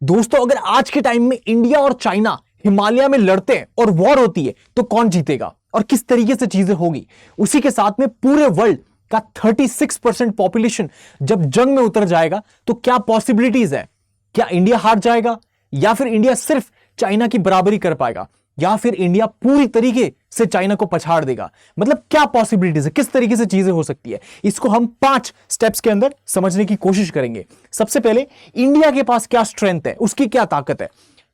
दोस्तों, अगर आज के टाइम में इंडिया और चाइना हिमालय में लड़ते हैं और वॉर होती है तो कौन जीतेगा और किस तरीके से चीजें होगी। उसी के साथ में पूरे वर्ल्ड का 36% पॉपुलेशन जब जंग में उतर जाएगा तो क्या पॉसिबिलिटीज है। क्या इंडिया हार जाएगा या फिर इंडिया सिर्फ चाइना की बराबरी कर पाएगा या फिर इंडिया पूरी तरीके से चाइना को पछाड़ देगा। मतलब क्या पॉसिबिलिटीज है, किस तरीके से चीजें हो सकती है, इसको हम 5 स्टेप्स के अंदर समझने की कोशिश करेंगे। सबसे पहले इंडिया के पास क्या स्ट्रेंथ है, उसकी क्या ताकत है,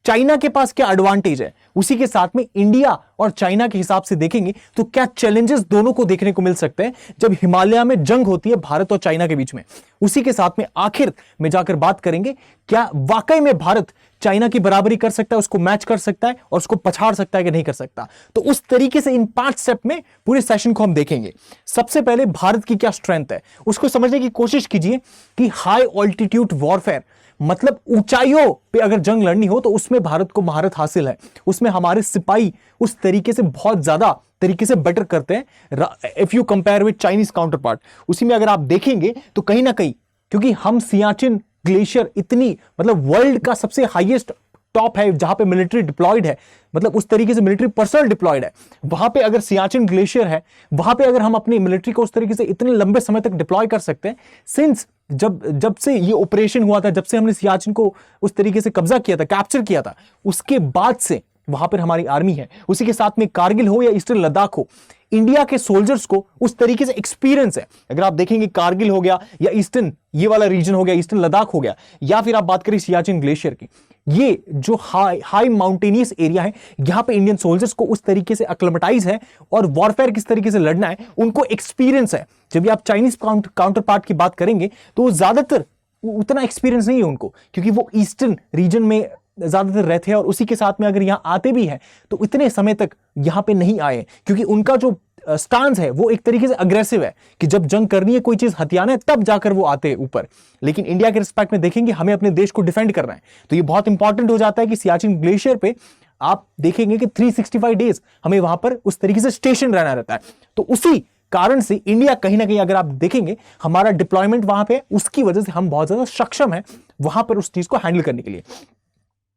चाइना के पास क्या एडवांटेज है, उसी के साथ में इंडिया और चाइना के हिसाब से देखेंगे तो क्या चैलेंजेस दोनों को देखने को मिल सकते हैं जब हिमालय में जंग होती है भारत और चाइना के बीच में। उसी के साथ में आखिर में जाकर बात करेंगे क्या वाकई में भारत चाइना की बराबरी कर सकता है, उसको मैच कर सकता है और उसको पछाड़ सकता है कि नहीं कर सकता। तो उस तरीके से इन 5 स्टेप में पूरे सेशन को हम देखेंगे। सबसे पहले भारत की क्या स्ट्रेंथ है उसको समझने की कोशिश कीजिए कि हाई ऑल्टीट्यूड वॉरफेयर मतलब ऊंचाइयों पे अगर जंग लड़नी हो तो उसमें भारत को महारत हासिल है। उसमें हमारे सिपाही उस तरीके से बहुत ज्यादा तरीके से बेटर करते हैं if you compare with Chinese counter part. उसी में अगर आप देखेंगे तो कहीं ना कहीं क्योंकि हम सियाचिन ग्लेशियर इतनी मतलब वर्ल्ड का सबसे हाईएस्ट टॉप है जहां पे मिलिट्री डिप्लॉयड है, मतलब उस तरीके से मिलिट्री पर्सनल डिप्लॉयड है, वहां पे अगर सियाचिन ग्लेशियर है वहां पे अगर हम अपनी मिलिट्री को उस तरीके से इतने लंबे समय तक डिप्लॉय कर सकते हैं सिंस जब से ये ऑपरेशन हुआ था, जब से हमने सियाचिन को उस तरीके से कब्जा किया था, कैप्चर किया था, उसके बाद से वहां पर हमारी आर्मी है। उसी के साथ में कारगिल हो या ईस्टर्न लद्दाख हो, इंडिया के सोल्जर्स को उस तरीके से एक्सपीरियंस है। अगर आप देखेंगे कारगिल हो गया या ईस्टर्न ये वाला रीजन हो गया, ईस्टर्न लद्दाख हो गया, या फिर आप बात करें सियाचिन ग्लेशियर की, ये जो हाई माउंटेनियस एरिया है यहां पे इंडियन सोल्जर्स को उस तरीके से एक्लेमेटाइज है और वॉरफेयर किस तरीके से लड़ना है उनको एक्सपीरियंस है। जब भी आप चाइनीज काउंटर पार्ट की बात करेंगे तो वो ज्यादातर उतना एक्सपीरियंस नहीं है उनको, क्योंकि वो ईस्टर्न रीजन में ज्यादातर रहते हैं और उसी के साथ में अगर यहां आते भी हैं तो इतने समय तक यहां पे नहीं आए, क्योंकि उनका जो स्टांस है वो एक तरीके से अग्रेसिव है कि जब जंग करनी है, कोई चीज हथियाना है, तब जाकर वो आते हैं ऊपर। लेकिन इंडिया के रिस्पेक्ट में देखेंगे हमें अपने देश को डिफेंड करना है, तो ये बहुत इंपॉर्टेंट हो जाता है कि सियाचिन ग्लेशियर पे आप देखेंगे कि 365 डेज हमें वहां पर उस तरीके से स्टेशन रहना रहता है। तो उसी कारण से इंडिया कहीं ना कहीं अगर आप देखेंगे हमारा डिप्लॉयमेंट वहां पे, उसकी वजह से हम बहुत ज्यादा सक्षम है वहां पर उस चीज को हैंडल करने के लिए।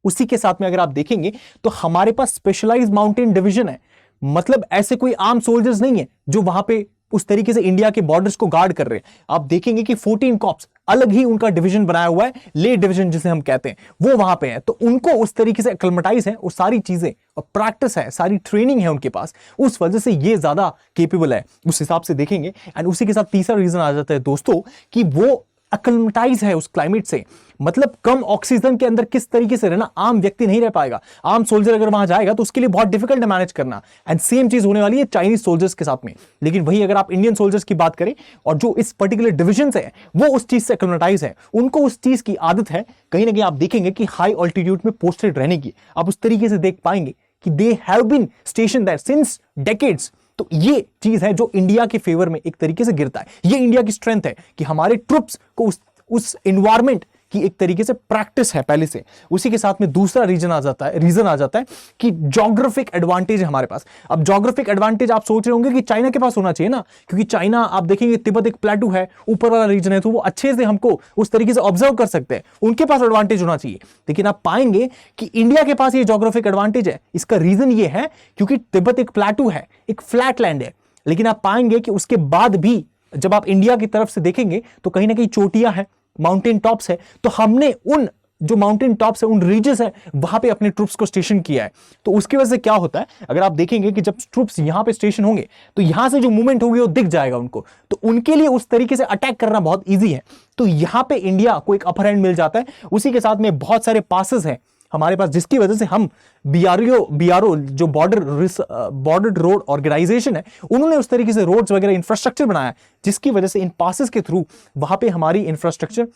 उसी के साथ में अगर आप देखेंगे तो हमारे पास स्पेशलाइज्ड माउंटेन डिवीजन है, मतलब ऐसे कोई आर्म सोल्जर्स नहीं है जो वहां पे उस तरीके से इंडिया के बॉर्डर्स को गार्ड कर रहे हैं। आप देखेंगे कि 14 कॉप्स अलग ही उनका डिवीजन बनाया हुआ है, ले डिवीजन जिसे हम कहते हैं, वो वहां पे है। तो उनको उस तरीके से एक्लेमेटाइज है, वो सारी चीजें और प्रैक्टिस है, सारी ट्रेनिंग है उनके पास, उस वजह से ये ज्यादा केपेबल है उस हिसाब से देखेंगे। एंड उसी के साथ तीसरा रीजन आ जाता है दोस्तों कि वो एक्लेमेटाइज है उस क्लाइमेट से, मतलब कम ऑक्सीजन के अंदर किस तरीके से रहना आम व्यक्ति नहीं रह पाएगा। आम सोल्जर अगर वहां जाएगा तो उसके लिए बहुत डिफिकल्ट है मैनेज करना। एंड सेम चीज होने वाली है चाइनीज सोल्जर्स के साथ में। लेकिन वही अगर आप इंडियन सोल्जर्स की बात करें और जो इस पर्टिकुलर डिविजन से है वो उस चीज से एक्लेमेटाइज है, उनको उस चीज की आदत है। कहीं ना कहीं आप देखेंगे कि हाई ऑल्टीट्यूड में पोस्टेड रहने की, आप उस तरीके से देख पाएंगे कि they have been station there since decades. तो ये चीज है जो इंडिया के फेवर में एक तरीके से गिरता है। ये इंडिया की स्ट्रेंथ है कि हमारे ट्रुप्स को उस एनवायरमेंट की एक तरीके से प्रैक्टिस है पहले से। उसी के साथ में दूसरा रीजन आ जाता है कि ज्योग्राफिक एडवांटेज है हमारे पास। अब ज्योग्राफिक एडवांटेज आप सोच रहे होंगे कि चाइना के पास होना चाहिए ना, क्योंकि चाइना आप देखेंगे तिब्बत एक प्लेटू है, ऊपर वाला रीजन है, तो वो अच्छे से हमको उस तरीके से ऑब्जर्व कर सकते हैं, उनके पास एडवांटेज होना चाहिए। लेकिन आप पाएंगे कि इंडिया के पास ये ज्योग्राफिक एडवांटेज है। इसका रीजन ये है क्योंकि तिब्बत एक प्लेटू है, एक फ्लैट लैंड है। लेकिन आप पाएंगे कि उसके बाद भी जब आप इंडिया की तरफ से देखेंगे तो कहीं ना कहीं चोटियां हैं, माउंटेन टॉप्स है। तो हमने उन जो माउंटेन टॉप्स है, उन रीजस है, वहां पे अपने ट्रूप्स को स्टेशन किया है। तो उसकी वजह से क्या होता है, अगर आप देखेंगे कि जब ट्रूप्स यहां पे स्टेशन होंगे तो यहां से जो मूवमेंट होगी वो दिख जाएगा उनको, तो उनके लिए उस तरीके से अटैक करना बहुत ईजी है। तो यहां पे इंडिया को एक अपर हैंड मिल जाता है। उसी के साथ में बहुत सारे पासेस हैं हमारे पास, जिसकी वजह से हम बीआरओ जो बॉर्डर रोड ऑर्गेनाइजेशन है, उन्होंने उस तरीके से रोड्स वगैरह इंफ्रास्ट्रक्चर बनाया, जिसकी वजह से इन पासेस के थ्रू वहां पे हमारी इंफ्रास्ट्रक्चर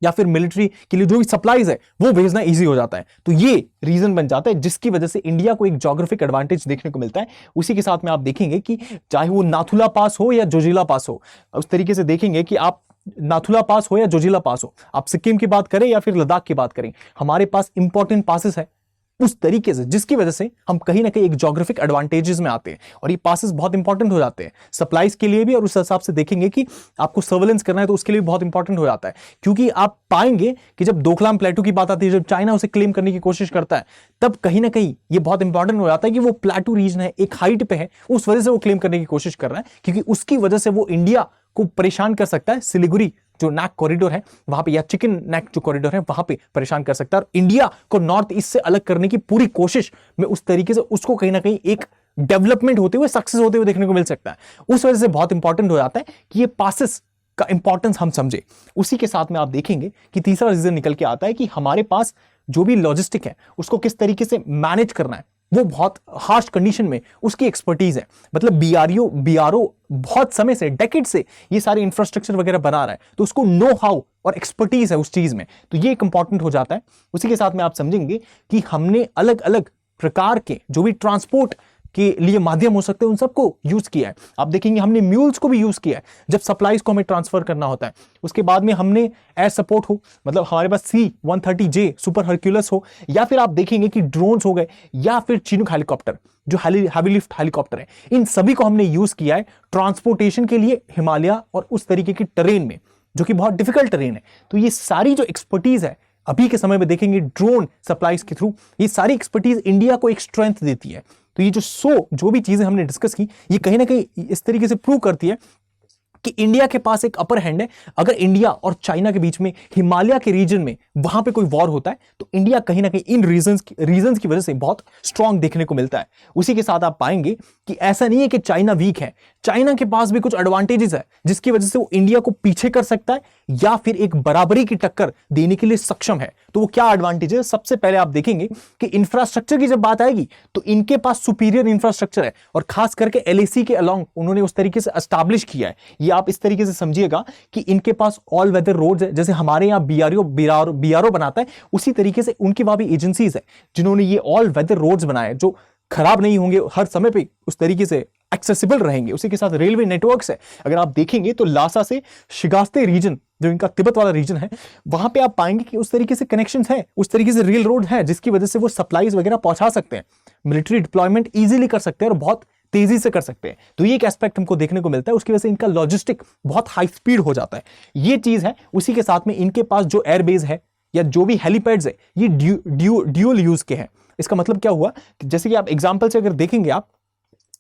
या फिर मिलिट्री के लिए जो भी सप्लाईज है वो भेजना इजी हो जाता है। तो ये रीजन बन जाता है जिसकी वजह से इंडिया को एक ज्योग्राफिक एडवांटेज देखने को मिलता है। उसी के साथ में आप देखेंगे कि चाहे वो नाथुला पास हो या जोजिला पास हो, उस तरीके से देखेंगे कि आप नाथुला पास हो या जोजिला पास हो, आप सिक्किम की बात करें या फिर लद्दाख की बात करें, हमारे पास इंपॉर्टेंट पासेस है उस तरीके से जिसकी वजह से हम कहीं ना कहीं एक ज्योग्राफिक एडवांटेजेस में आते हैं और ये पासेस बहुत इंपॉर्टेंट हो जाते हैं सप्लाईज के लिए भी, और उस हिसाब से देखेंगे कि आपको सर्वेलेंस करना है तो उसके लिए भी बहुत इंपॉर्टेंट हो जाता है। क्योंकि आप पाएंगे कि जब डोकलाम प्लेटू की बात आती है, जब चाइना उसे क्लेम करने की कोशिश करता है, तब कहीं ना कहीं ये बहुत इंपॉर्टेंट हो जाता है कि वो प्लेटू रीजन है, एक हाइट पे है, उस वजह से वो क्लेम करने की कोशिश कर रहा है, क्योंकि उसकी वजह से वो इंडिया को परेशान कर सकता है। सिलीगुड़ी जो नेक कॉरिडोर है वहां पे, या चिकन नेक जो कॉरिडोर है वहां पे परेशान कर सकता है, और इंडिया को नॉर्थ ईस्ट से अलग करने की पूरी कोशिश में उस तरीके से उसको कहीं ना कहीं एक डेवलपमेंट होते हुए, सक्सेस होते हुए देखने को मिल सकता है। उस वजह से बहुत इंपॉर्टेंट हो जाता है कि ये पासेस का इंपॉर्टेंस हम समझे। उसी के साथ में आप देखेंगे कि तीसरा रीजन निकल के आता है कि हमारे पास जो भी लॉजिस्टिक है उसको किस तरीके से मैनेज करना है, वो बहुत हार्श कंडीशन में उसकी एक्सपर्टीज है। मतलब बीआरओ बहुत समय से, डेकेड से ये सारे इंफ्रास्ट्रक्चर वगैरह बना रहा है, तो उसको नो हाउ और एक्सपर्टीज है उस चीज में, तो ये एक इंपॉर्टेंट हो जाता है। उसी के साथ में आप समझेंगे कि हमने अलग अलग प्रकार के जो भी ट्रांसपोर्ट के लिए माध्यम हो सकते हैं उन सबको यूज किया है। आप देखेंगे हमने म्यूल्स को भी यूज किया है जब सप्लाईज को हमें ट्रांसफर करना होता है। उसके बाद में हमने एयर सपोर्ट हो, मतलब हमारे पास C-130J सुपर हरक्यूलस हो, या फिर आप देखेंगे कि ड्रोन्स हो गए, या फिर चिनूक हेलीकॉप्टर जो हैवी लिफ्ट हेलीकॉप्टर है, इन सभी को हमने यूज किया है ट्रांसपोर्टेशन के लिए हिमालय और उस तरीके की टेरेन में जो कि बहुत डिफिकल्ट टेरेन है। तो ये सारी जो एक्सपर्टीज है अभी के समय में देखेंगे ड्रोन सप्लाईज के थ्रू, ये सारी एक्सपर्टीज इंडिया को एक स्ट्रेंथ देती है। तो ये जो भी चीजें हमने डिस्कस की, ये कहीं ना कहीं इस तरीके से प्रूव करती है कि इंडिया के पास एक अपर हैंड है। अगर इंडिया और चाइना के बीच में हिमालय के रीजन में वहां पे कोई वॉर होता है तो इंडिया कहीं ना कहीं इन रीजंस की वजह से बहुत स्ट्रांग देखने को मिलता है। उसी के साथ आप पाएंगे कि ऐसा नहीं है कि चाइना वीक है, चाइना के पास भी कुछ एडवांटेजेस है जिसकी वजह से वो इंडिया को पीछे कर सकता है या फिर एक बराबरी की टक्कर देने के लिए सक्षम है। तो वो क्या एडवांटेज है? सबसे पहले आप देखेंगे कि इंफ्रास्ट्रक्चर की जब बात आएगी तो इनके पास सुपीरियर इंफ्रास्ट्रक्चर है, और खास करके एलएसी के अलोंग उन्होंने उस तरीके से एस्टैब्लिश किया है। ये आप इस तरीके से समझिएगा कि इनके पास ऑल वेदर रोड्स है, जैसे हमारे यहाँ बीआरओ बनाता है, उसी तरीके से उनकी वहां भी एजेंसीज है जिन्होंने ये ऑल वेदर रोड्स बनाए जो खराब नहीं होंगे, हर समय पे उस तरीके से एक्सेसिबल रहेंगे। उसी के साथ रेलवे नेटवर्क्स है, अगर आप देखेंगे तो लासा से शिगास्ते रीजन जो इनका तिब्बत वाला रीजन है, वहां पे आप पाएंगे कि उस तरीके से कनेक्शंस है, उस तरीके से रेल रोड है जिसकी वजह से वो सप्लाईज वगैरह पहुंचा सकते हैं, मिलिट्री डिप्लॉयमेंट इजीली कर सकते हैं और बहुत तेजी से कर सकते हैं। तो ये एक एस्पेक्ट हमको देखने को मिलता है, उसकी वजह से इनका लॉजिस्टिक बहुत हाई स्पीड हो जाता है, ये चीज है। उसी के साथ में इनके पास जो एयरबेस है या जो भी हेलीपैड्स है ये ड्यूअल यूज के हैं। इसका मतलब क्या हुआ कि जैसे कि आप एग्जांपल से अगर देखेंगे आप,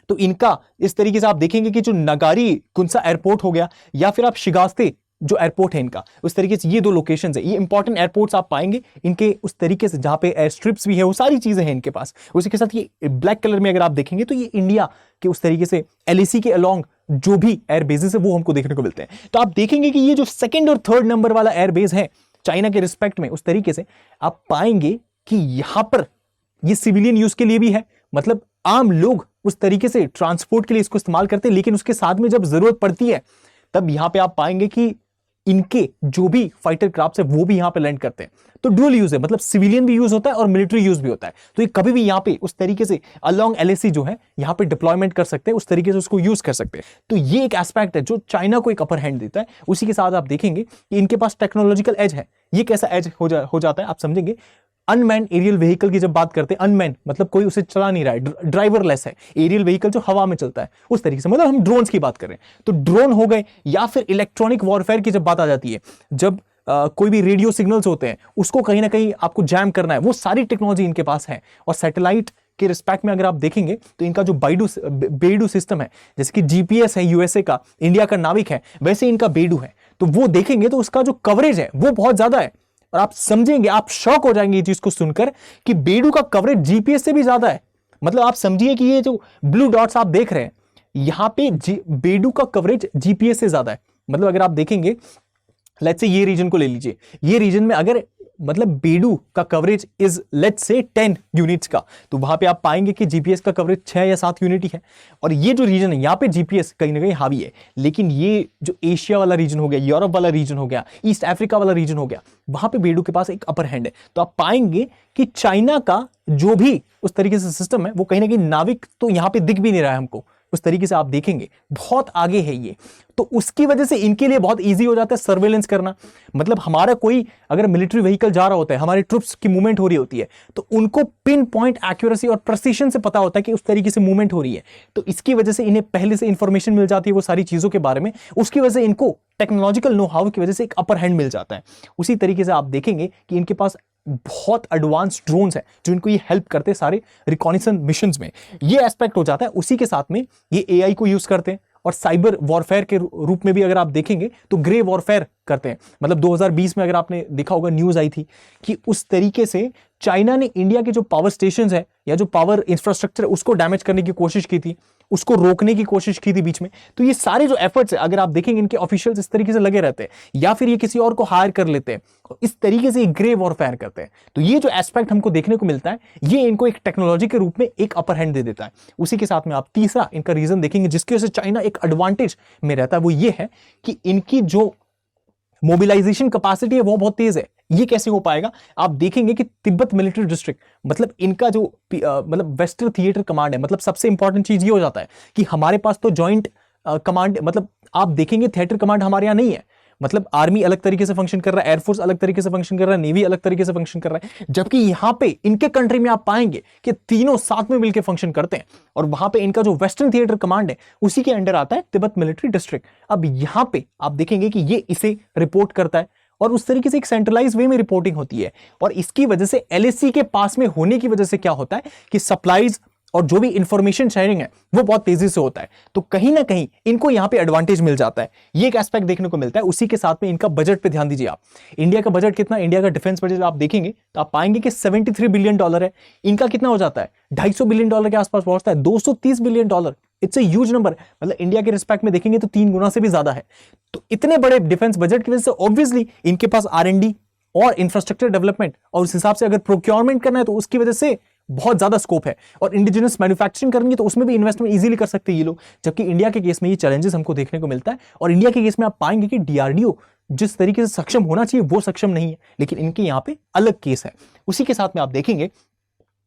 तो इनका इस तरीके से आप देखेंगे कि जो नगारी कुंसा एयरपोर्ट हो गया या फिर आप शिगास्ते जो एयरपोर्ट है इनका, उस तरीके से ये दो लोकेशंस है, ये इंपॉर्टेंट एयरपोर्ट्स आप पाएंगे इनके उस तरीके से, जहां पे एयर स्ट्रिप्स भी है, वो सारी चीजें हैं इनके पास। उसी के साथ ये ब्लैक कलर में अगर आप देखेंगे तो ये इंडिया के उस तरीके से एलएसी के अलोंग जो भी एयर बेसेस है वो हमको देखने को मिलते हैं। तो आप देखेंगे कि ये जो सेकेंड और थर्ड नंबर वाला एयरबेस है चाइना के रिस्पेक्ट में, उस तरीके से आप पाएंगे कि यहां पर ये सिविलियन यूज के लिए भी है, मतलब आम लोग उस तरीके से ट्रांसपोर्ट के लिए इसको इस्तेमाल करते हैं, लेकिन उसके साथ में जब जरूरत पड़ती है तब यहां पे आप पाएंगे कि इनके जो भी फाइटर क्राफ्ट है वो भी यहां पे लैंड करते हैं। तो डुअल यूज है, मतलब सिविलियन भी यूज होता है और मिलिट्री यूज भी होता है। तो ये कभी भी यहां पे उस तरीके से अलोंग एलएसी जो है यहां पे डिप्लॉयमेंट कर सकते हैं, उस तरीके से उसको यूज कर सकते हैं। तो ये एक एस्पेक्ट है जो चाइना को एक अपर हैंड देता है। उसी के साथ आप देखेंगे कि इनके पास टेक्नोलॉजिकल एज है। ये कैसा एज हो जाता है आप समझेंगे। अनमैन एरियल व्हीकल की जब बात करते हैं, अनमैन मतलब कोई उसे चला नहीं रहा है, ड्राइवरलेस है, एरियल व्हीकल जो हवा में चलता है उस तरीके से, मतलब हम ड्रोन्स की बात कर रहे हैं। तो ड्रोन हो गए, या फिर इलेक्ट्रॉनिक वॉरफेयर की जब बात आ जाती है, जब कोई भी रेडियो सिग्नल्स होते हैं उसको कहीं ना कहीं आपको जैम करना है, वो सारी टेक्नोलॉजी इनके पास है। और सैटेलाइट के रिस्पेक्ट में अगर आप देखेंगे तो इनका जो बेडू सिस्टम है, जैसे कि जीपीएस है यूएसए का, इंडिया का नाविक है, वैसे इनका बेडू है। तो वो देखेंगे तो उसका जो कवरेज है वो बहुत ज्यादा है, और आप समझेंगे, आप शॉक हो जाएंगे ये चीज को सुनकर कि बेडू का कवरेज जीपीएस से भी ज्यादा है। मतलब आप समझिए कि ये जो ब्लू डॉट्स आप देख रहे हैं यहां पे बेडू का कवरेज जीपीएस से ज्यादा है। मतलब अगर आप देखेंगे, लेट्स से ये रीजन को ले लीजिए, ये रीजन में अगर मतलब बेडू का coverage is let's say 10 units का, तो वहां पे आप पाएंगे कि जीपीएस का कवरेज 6 या 7 यूनिट ही है। और ये जो रीजन है यहाँ पे जीपीएस कहीं ना कहीं हावी है, लेकिन ये जो एशिया वाला रीजन हो गया, यूरोप वाला रीजन हो गया, ईस्ट अफ्रीका वाला रीजन हो गया, वहां पे बेडू के पास एक अपर हैंड है। तो आप पाएंगे कि चाइना का जो भी उस तरीके से सिस्टम है वो कहीं ना कहीं नाविक तो यहाँ पे दिख भी नहीं रहा है हमको, उस तरीके से आप देखेंगे बहुत आगे है ये। तो उसकी वजह से इनके लिए बहुत इजी हो जाता है सर्वेलेंस करना। मतलब हमारा कोई अगर मिलिट्री व्हीकल जा रहा होता है, हमारी ट्रुप्स की मूवमेंट हो रही होती है, तो उनको पिन पॉइंट एक्यूरेसी और प्रेसिशन से पता होता है कि उस तरीके से मूवमेंट हो रही है। तो इसकी वजह से इन्हें पहले से इंफॉर्मेशन मिल जाती है वो सारी चीजों के बारे में। उसकी वजह से इनको टेक्नोलॉजिकल नो हाउ की वजह से एक अपर हैंड मिल जाता है। उसी तरीके से आप देखेंगे कि इनके पास बहुत एडवांस ड्रोन्स हैं जो इनको ये हेल्प करते हैं सारे रिकॉनिसेंस मिशंस में। ये एस्पेक्ट हो जाता है। उसी के साथ में ये एआई को यूज करते हैं और साइबर वॉरफेयर के रूप में भी अगर आप देखेंगे तो ग्रे वॉरफेयर करते हैं। मतलब 2020 में अगर आपने देखा होगा न्यूज आई थी कि उस तरीके से चाइना ने इंडिया के जो पावर स्टेशंस है या जो पावर इंफ्रास्ट्रक्चर है उसको डैमेज करने की कोशिश की थी, उसको रोकने की कोशिश की थी बीच में। तो ये सारे जो एफर्ट्स है अगर आप देखेंगे इनके ऑफिशियल्स इस तरीके से लगे रहते हैं या फिर ये किसी और को हायर कर लेते हैं, इस तरीके से ग्रे वॉरफेयर करते हैं। तो ये जो एस्पेक्ट हमको देखने को मिलता है ये इनको एक टेक्नोलॉजी के रूप में एक अपर हैंड दे देता है। उसी के साथ में आप तीसरा इनका रीजन देखेंगे जिसकी वजह से चाइना एक एडवांटेज में रहता है, वो ये है कि इनकी जो मोबिलाइजेशन कैपेसिटी है वो बहुत तेज है। ये कैसे हो पाएगा? आप देखेंगे कि तिब्बत मिलिट्री डिस्ट्रिक्ट मतलब इनका जो मतलब वेस्टर्न थिएटर कमांड है, मतलब सबसे इंपॉर्टेंट चीज ये हो जाता है कि हमारे पास तो जॉइंट कमांड, मतलब आप देखेंगे थिएटर कमांड हमारे यहाँ नहीं है। मतलब आर्मी अलग तरीके से फंक्शन कर रहा है, एयरफोर्स अलग तरीके से फंक्शन कर रहा है, नेवी अलग तरीके से फंक्शन कर रहा है, जबकि यहां पे इनके कंट्री में आप पाएंगे कि तीनों साथ में मिलकर फंक्शन करते हैं। और वहां पे इनका जो वेस्टर्न थिएटर कमांड है उसी के अंडर आता है तिब्बत मिलिट्री डिस्ट्रिक्ट। अब यहां पे आप देखेंगे कि ये इसे रिपोर्ट करता है और उस तरीके से एक सेंट्रलाइज वे में रिपोर्टिंग होती है। और इसकी वजह से एलएसी के पास में होने की वजह से क्या होता है कि सप्लाईज और जो भी इंफॉर्मेशन शेयरिंग है वो बहुत तेजी से होता है। तो कहीं ना कहीं इनको यहां पे एडवांटेज मिल जाता है। ये एक एस्पेक्ट देखने को मिलता है। उसी के साथ में इनका बजट पे ध्यान दीजिए आप। इंडिया का बजट कितना, इंडिया का डिफेंस बजट आप देखेंगे तो आप पाएंगे कि 73 बिलियन डॉलर है। इनका कितना हो जाता है? 250 बिलियन डॉलर के आसपास पहुंचता है, 230 billion dollar. It's a huge number. मतलब इंडिया के रिस्पेक्ट में देखेंगे तो 3 गुना से भी ज्यादा है। तो इतने बड़े डिफेंस बजट की वजह से ऑब्वियसली इनके पास R&D और इंफ्रास्ट्रक्चर डेवलपमेंट और उस हिसाब से अगर प्रोक्योरमेंट करना है तो उसकी वजह से बहुत ज्यादा स्कोप है। और इंडिजिनस मैन्युफैक्चरिंग करनी तो उसमें भी इन्वेस्टमेंट इजीली कर सकते हैं ये लोग। जबकि इंडिया के केस में ये चैलेंजेस हमको देखने को मिलता है। और इंडिया के केस में आप पाएंगे कि DRDO जिस तरीके से सक्षम होना चाहिए वो सक्षम नहीं है, लेकिन इनके यहाँ पे अलग केस है। उसी के साथ में आप देखेंगे,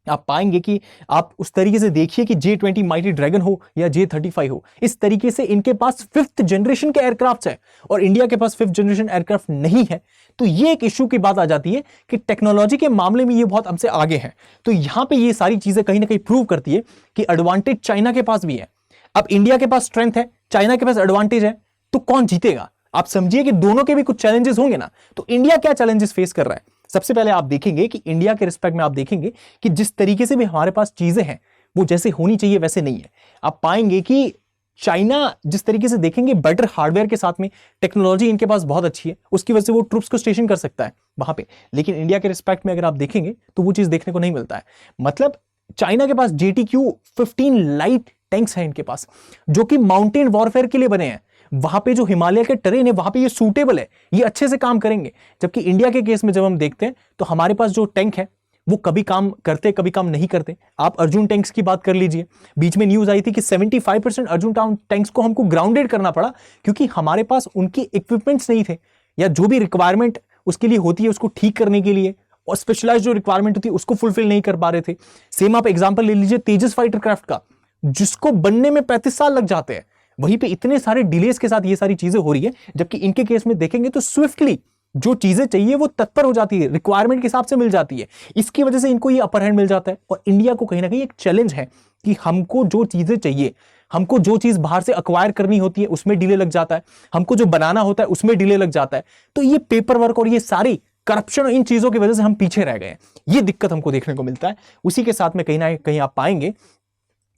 आप पाएंगे कि आप उस तरीके से देखिए कि J-20 माइटी ड्रैगन हो या J-35 हो, इस तरीके से इनके पास 5th जनरेशन के एयरक्राफ्ट है और इंडिया के पास 5th जनरेशन एयरक्राफ्ट नहीं है। तो ये एक इश्यू की बात आ जाती है कि टेक्नोलॉजी के मामले में ये बहुत हमसे आगे है। तो यहां पे ये सारी चीजें कहीं ना कहीं प्रूव करती है कि एडवांटेज चाइना के पास भी है। अब इंडिया के पास स्ट्रेंथ है, चाइना के पास एडवांटेज है, तो कौन जीतेगा? आप समझिए कि दोनों के भी कुछ चैलेंजेस होंगे ना। तो इंडिया क्या चैलेंजेस फेस कर रहा है? सबसे पहले आप देखेंगे कि इंडिया के रिस्पेक्ट में आप देखेंगे कि जिस तरीके से भी हमारे पास चीजें हैं वो जैसे होनी चाहिए वैसे नहीं है। आप पाएंगे कि चाइना जिस तरीके से देखेंगे बेटर हार्डवेयर के साथ में टेक्नोलॉजी इनके पास बहुत अच्छी है, उसकी वजह से वो ट्रूप्स को स्टेशन कर सकता है वहां पे। लेकिन इंडिया के रिस्पेक्ट में अगर आप देखेंगे तो वो चीज देखने को नहीं मिलता है। मतलब चाइना के पास JTQ-15 लाइट टैंक्स हैं इनके पास जो कि माउंटेन वॉरफेयर के लिए बने हैं। वहां पे जो हिमालय के टेरेन है वहां पे ये सूटेबल है, ये अच्छे से काम करेंगे। जबकि इंडिया के केस में जब हम देखते हैं तो हमारे पास जो टैंक है वो कभी काम करते कभी काम नहीं करते। आप अर्जुन टैंक्स की बात कर लीजिए, बीच में न्यूज आई थी कि 75% अर्जुन टैंक्स को हमको ग्राउंडेड करना पड़ा क्योंकि हमारे पास उनकी इक्विपमेंट्स नहीं थे या जो भी रिक्वायरमेंट उसके लिए होती है उसको ठीक करने के लिए और स्पेशलाइज्ड जो रिक्वायरमेंट होती है उसको फुलफिल नहीं कर पा रहे थे। सेम आप एग्जाम्पल ले लीजिए तेजस फाइटर क्राफ्ट का, जिसको बनने में 35 साल लग जाते हैं, वहीं पे इतने सारे डिलेस के साथ ये सारी चीजें हो रही है। जबकि इनके केस में देखेंगे तो स्विफ्टली जो चीजें चाहिए वो तत्पर हो जाती है, रिक्वायरमेंट के हिसाब से मिल जाती है। इसकी वजह से इनको ये अपर हैंड मिल जाता है। और इंडिया को कहीं ना कहीं एक चैलेंज है कि हमको जो चीजें चाहिए, हमको जो चीज बाहर से अक्वायर करनी होती है उसमें डिले लग जाता है, हमको जो बनाना होता है उसमें डिले लग जाता है। तो ये पेपर वर्क और ये सारी करप्शन, इन चीजों की वजह से हम पीछे रह गए। ये दिक्कत हमको देखने को मिलता है। उसी के साथ में कहीं ना कहीं आप पाएंगे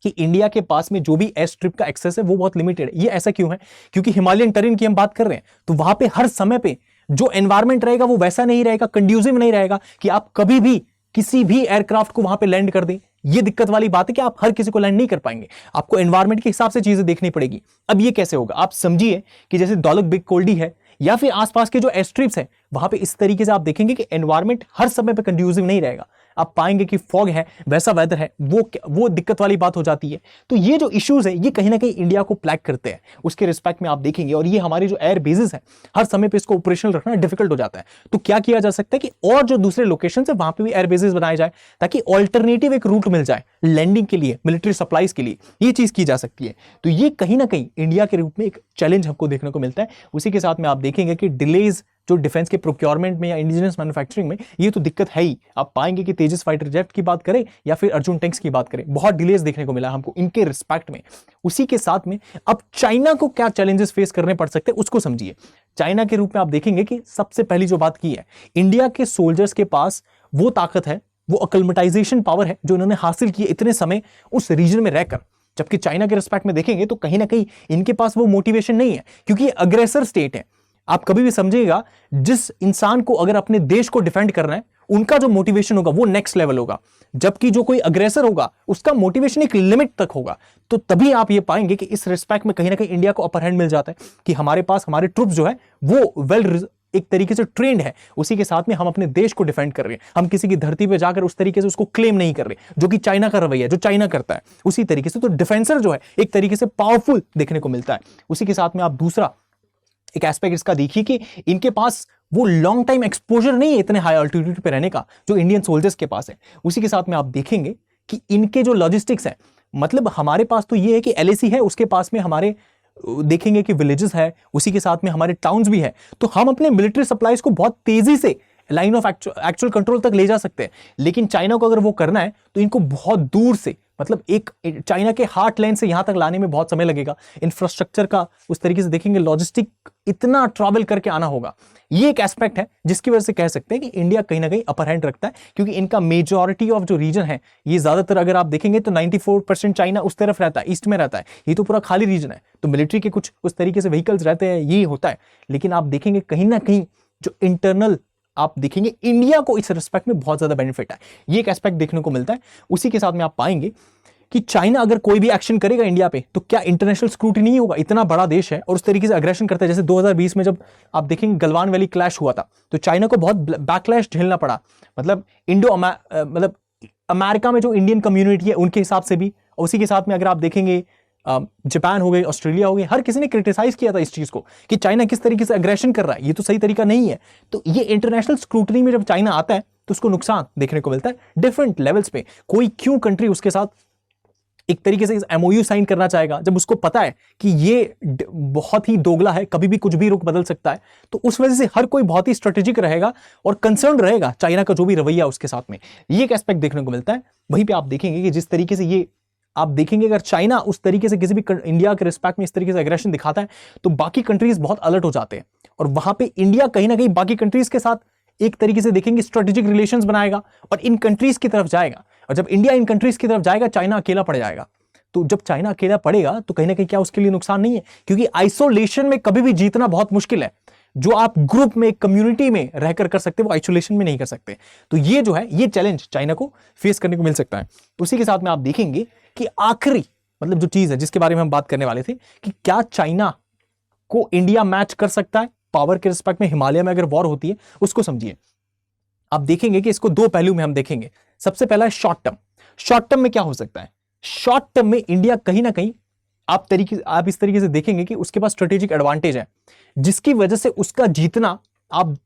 कि इंडिया के पास में जो भी एयर स्ट्रिप का एक्सेस है वो बहुत लिमिटेड है। ये ऐसा क्यों है? क्योंकि हिमालयन टेरेन की हम बात कर रहे हैं तो वहां पे हर समय पे जो एनवायरमेंट रहेगा वो वैसा नहीं रहेगा, कंड्यूसिव नहीं रहेगा कि आप कभी भी किसी भी एयरक्राफ्ट को वहां पे लैंड कर दें। ये दिक्कत वाली बात है कि आप हर किसी को लैंड नहीं कर पाएंगे, आपको एनवायरमेंट के हिसाब से चीजें देखनी पड़ेगी। अब ये कैसे होगा? आप समझिए कि जैसे दौलत बिग कोल्डी है या फिर आसपास के जो एयर स्ट्रिप्स है वहां पे इस तरीके से आप देखेंगे कि एनवायरमेंट हर समय पे कंड्यूसिव नहीं रहेगा। आप पाएंगे कि फॉग है, वैसा वेदर है, वो दिक्कत वाली बात हो जाती है। तो ये जो इश्यूज है ये कहीं ना कहीं इंडिया को प्लैग करते हैं उसके रिस्पेक्ट में आप देखेंगे। और ये हमारे जो एयर बेसेस है हर समय पे इसको ऑपरेशनल रखना डिफिकल्ट हो जाता है। तो क्या किया जा सकता है कि और जो दूसरे लोकेशन है वहां पे भी एयर बेसेस बनाए जाए ताकि ऑल्टरनेटिव एक रूट मिल जाए लैंडिंग के लिए, मिलिट्री सप्लाईज के लिए, ये चीज की जा सकती है। तो ये कहीं ना कहीं इंडिया के रूप में एक चैलेंज हमको देखने को मिलता है। उसी के साथ में आप देखेंगे कि डिलेज जो डिफेंस के प्रोक्योरमेंट में या इंडिजिनस मैन्युफैक्चरिंग में, ये तो दिक्कत है ही। आप पाएंगे कि तेजस फाइटर जेट की बात करें या फिर अर्जुन टैंक्स की बात करें, बहुत डिलेज देखने को मिला हमको इनके रिस्पेक्ट में। उसी के साथ में अब चाइना को क्या चैलेंजेस फेस करने पड़ सकते हैं उसको समझिए। चाइना के रूप में आप देखेंगे कि सबसे पहली जो बात की है, इंडिया के सोल्जर्स के पास वो ताकत है, वो अकलमटाइजेशन पावर है जो इन्होंने हासिल की इतने समय उस रीजन में रहकर। जबकि चाइना के रिस्पेक्ट में देखेंगे तो कहीं ना कहीं इनके पास वो मोटिवेशन नहीं है, क्योंकि ये अग्रेसर स्टेट है। आप कभी भी समझिएगा, जिस इंसान को अगर अपने देश को डिफेंड करना है उनका जो मोटिवेशन होगा वो नेक्स्ट लेवल होगा, जबकि जो कोई अग्रेसर होगा उसका मोटिवेशन एक लिमिट तक होगा। तो तभी आप ये पाएंगे कि इस रिस्पेक्ट में कहीं ना कहीं इंडिया को अपर हैंड मिल जाता है कि हमारे पास हमारे ट्रूप्स जो है वो वेल एक तरीके से ट्रेंड है। उसी के साथ में हम अपने देश को डिफेंड कर रहे हैं, हम किसी की धरती पे जाकर उस तरीके से उसको क्लेम नहीं कर रहे, जो कि चाइना का रवैया, जो चाइना करता है उसी तरीके से। तो डिफेंसर जो है एक तरीके से पावरफुल देखने को मिलता है। उसी के साथ में आप दूसरा एक एस्पेक्ट इसका देखिए कि इनके पास वो लॉन्ग टाइम एक्सपोजर नहीं है इतने हाई अल्टीट्यूड पे रहने का जो इंडियन सोल्जर्स के पास है। उसी के साथ में आप देखेंगे कि इनके जो लॉजिस्टिक्स है, मतलब हमारे पास तो ये है कि एलएसी है, उसके पास में हमारे देखेंगे कि विलेजेस है, उसी के साथ में हमारे टाउन्स भी है। तो हम अपने मिलिट्री सप्लाईज को बहुत तेजी से लाइन ऑफ एक्चुअल कंट्रोल तक ले जा सकते हैं। लेकिन चाइना को अगर वो करना है तो इनको बहुत दूर से, मतलब एक चाइना के हार्ट लाइन से यहां तक लाने में बहुत समय लगेगा। इंफ्रास्ट्रक्चर का उस तरीके से देखेंगे, लॉजिस्टिक इतना ट्रैवल करके आना होगा। ये एक एस्पेक्ट है जिसकी वजह से कह सकते हैं कि इंडिया कहीं ना कहीं अपर हैंड रखता है, क्योंकि इनका मेजॉरिटी ऑफ जो रीजन है ये ज्यादातर अगर आप देखेंगे तो 94% चाइना उस तरफ रहता है, ईस्ट में रहता है। ये तो पूरा खाली रीजन है, तो मिलिट्री के कुछ उस तरीके से व्हीकल्स रहते हैं, ये होता है। लेकिन आप देखेंगे कहीं ना कहीं जो इंटरनल आप देखेंगे इंडिया को इस रिस्पेक्ट में बहुत ज्यादा बेनिफिट है, ये एक एस्पेक्ट देखने को मिलता है। उसी के साथ में आप पाएंगे कि चाइना अगर कोई भी एक्शन करेगा इंडिया पे तो क्या इंटरनेशनल स्क्रूटिनी नहीं होगा, इतना बड़ा देश है और उस तरीके से अग्रेशन करता है। जैसे 2020 में जब आप देखेंगे गलवान वैली क्लैश हुआ था तो चाइना को बहुत बैकलैश झेलना पड़ा, मतलब मतलब अमेरिका में जो इंडियन कम्युनिटी है उनके हिसाब से भी। उसी के साथ में अगर आप देखेंगे जापान हो गए, ऑस्ट्रेलिया हो गए, हर किसी ने क्रिटिसाइज किया था इस चीज को कि चाइना किस तरीके से अग्रेशन कर रहा है, ये तो सही तरीका नहीं है। तो ये इंटरनेशनल स्क्रूटनी में जब चाइना आता है तो उसको नुकसान देखने को मिलता है डिफरेंट लेवल्स पे। कोई क्यों कंट्री उसके साथ एक तरीके से एमओयू साइन करना चाहेगा जब उसको पता है कि ये बहुत ही दोगला है, कभी भी कुछ भी रुख बदल सकता है। तो उस वजह से हर कोई बहुत ही स्ट्रेटेजिक रहेगा और कंसर्न रहेगा चाइना का जो भी रवैया उसके साथ में। ये एक एस्पेक्ट देखने को मिलता है। वहीं पे आप देखेंगे कि जिस तरीके से ये आप देखेंगे अगर चाइना उस तरीके से किसी भी इंडिया के रिस्पेक्ट में इस तरीके से एग्रेशन दिखाता है तो बाकी कंट्रीज बहुत अलर्ट हो जाते हैं और वहां पे इंडिया कहीं ना कहीं बाकी कंट्रीज के साथ एक तरीके से देखेंगे स्ट्रेटेजिक रिलेशंस बनाएगा और इन कंट्रीज की तरफ जाएगा। और जब इंडिया इन कंट्रीज की तरफ जाएगा चाइना अकेला पड़ जाएगा। तो जब चाइना अकेला पड़ेगा तो कहीं ना कहीं क्या उसके लिए नुकसान नहीं है, क्योंकि आइसोलेशन में कभी भी जीतना बहुत मुश्किल है। जो आप ग्रुप में कम्युनिटी में रहकर कर सकते वो आइसोलेशन में नहीं कर सकते। तो ये जो है ये चैलेंज चाइना को फेस करने को मिल सकता है। उसी के साथ में आप देखेंगे कि आखिरी मतलब जो चीज है जिसके बारे में हम बात करने वाले थे कि क्या चाइना को इंडिया मैच कर सकता है पावर के रिस्पेक्ट में। हिमालय में अगर वॉर होती है उसको समझिए। आप देखेंगे कि इसको दो पहलू में हम देखेंगे। सबसे पहला है शॉर्ट टर्म। शॉर्ट टर्म में क्या हो सकता है, शॉर्ट टर्म में इंडिया कहीं ना कहीं आप इस तरीके से देखेंगे कि उसके पास स्ट्रेटेजिक एडवांटेज है जिसकी वजह से उसका जीतना आप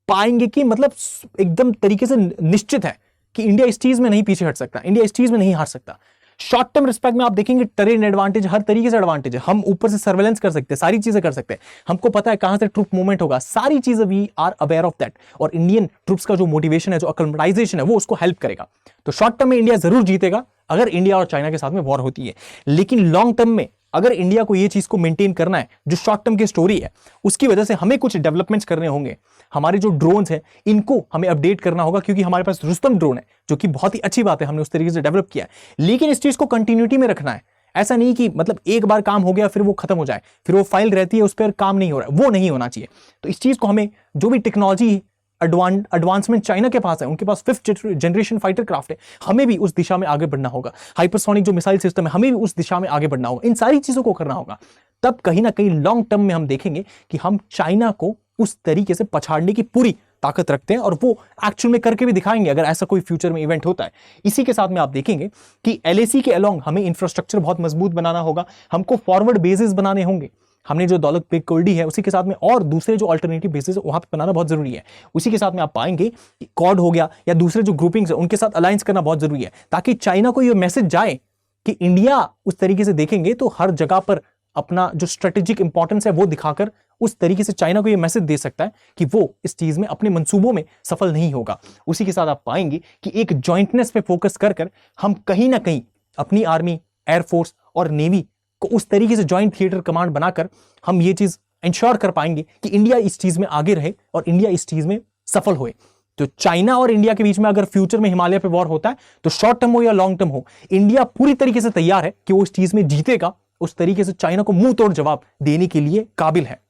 पाएंगे कि मतलब एकदम तरीके से निश्चित है कि इंडिया इस चीज में नहीं पीछे हट सकता, इंडिया इस चीज में नहीं हार सकता। शॉर्ट टर्म रिस्पेक्ट में आप देखेंगे टेरेन एडवांटेज, हर तरीके से एडवांटेज है। हम ऊपर से सर्वेलेंस कर सकते हैं, सारी चीजें कर सकते हैं। हमको पता है कहां से ट्रूप मूवमेंट होगा, सारी चीजें we are aware of that. और इंडियन ट्रूप्स का जो मोटिवेशन है, जो अकलमटाइजेशन है, वो उसको हेल्प करेगा। तो शॉर्ट टर्म में इंडिया जरूर जीतेगा अगर इंडिया और चाइना के साथ में वॉर होती है। लेकिन लॉन्ग टर्म में अगर इंडिया को ये चीज को मेंटेन करना है, जो शॉर्ट टर्म की स्टोरी है उसकी वजह से हमें कुछ डेवलपमेंट्स करने होंगे। हमारे जो ड्रोन्स हैं इनको हमें अपडेट करना होगा, क्योंकि हमारे पास रुस्तम ड्रोन है जो कि बहुत ही अच्छी बात है, हमने उस तरीके से डेवलप किया है। लेकिन इस चीज को कंटिन्यूटी में रखना है। ऐसा नहीं कि मतलब एक बार काम हो गया फिर वो खत्म हो जाए, फिर वो फाइल रहती है उस पर काम नहीं हो रहा है, वो नहीं होना चाहिए। तो इस चीज को हमें जो भी टेक्नोलॉजी एडवांसमेंट चाइना के पास है, उनके पास 5th जनरेशन फाइटर क्राफ्ट है, हमें भी उस दिशा में आगे बढ़ना होगा। हाइपरसोनिक जो मिसाइल सिस्टम है, हमें भी उस दिशा में आगे बढ़ना होगा। इन सारी चीजों को करना होगा तब कहीं ना कहीं लॉन्ग टर्म में हम देखेंगे कि हम चाइना को उस तरीके से पछाड़ने की पूरी ताकत रखते हैं, और वो एक्चुअल में करके भी दिखाएंगे अगर ऐसा कोई फ्यूचर में इवेंट होता है। इसी के साथ में आप देखेंगे कि एलएसी के अलोंग हमें इंफ्रास्ट्रक्चर बहुत मजबूत बनाना होगा, हमको फॉरवर्ड बेसिस बनाने होंगे। हमने जो दौलत बेग कोल्डी है उसी के साथ में और दूसरे जो अल्टरनेटिव बेसिस वहां पे बनाना बहुत जरूरी है। उसी के साथ में आप पाएंगे कि कॉड हो गया या दूसरे जो ग्रुपिंग्स है उनके साथ अलायंस करना बहुत जरूरी है, ताकि चाइना को ये मैसेज जाए कि इंडिया उस तरीके से देखेंगे तो हर जगह पर अपना जो स्ट्रेटेजिक इंपॉर्टेंस है वो दिखाकर उस तरीके से चाइना को ये मैसेज दे सकता है कि वो इस चीज में अपने मंसूबों में सफल नहीं होगा। उसी के साथ आप पाएंगे कि एक जॉइंटनेस पे फोकस कर हम कहीं ना कहीं अपनी आर्मी, एयरफोर्स और नेवी को उस तरीके से जॉइंट थिएटर कमांड बनाकर हम ये चीज इंश्योर कर पाएंगे कि इंडिया इस चीज में आगे रहे और इंडिया इस चीज में सफल होए। तो चाइना और इंडिया के बीच में अगर फ्यूचर में हिमालय पे वॉर होता है तो शॉर्ट टर्म हो या लॉन्ग टर्म हो, इंडिया पूरी तरीके से तैयार है कि वो इस चीज में जीतेगा, उस तरीके से चाइना को मुंह तोड़ जवाब देने के लिए काबिल है।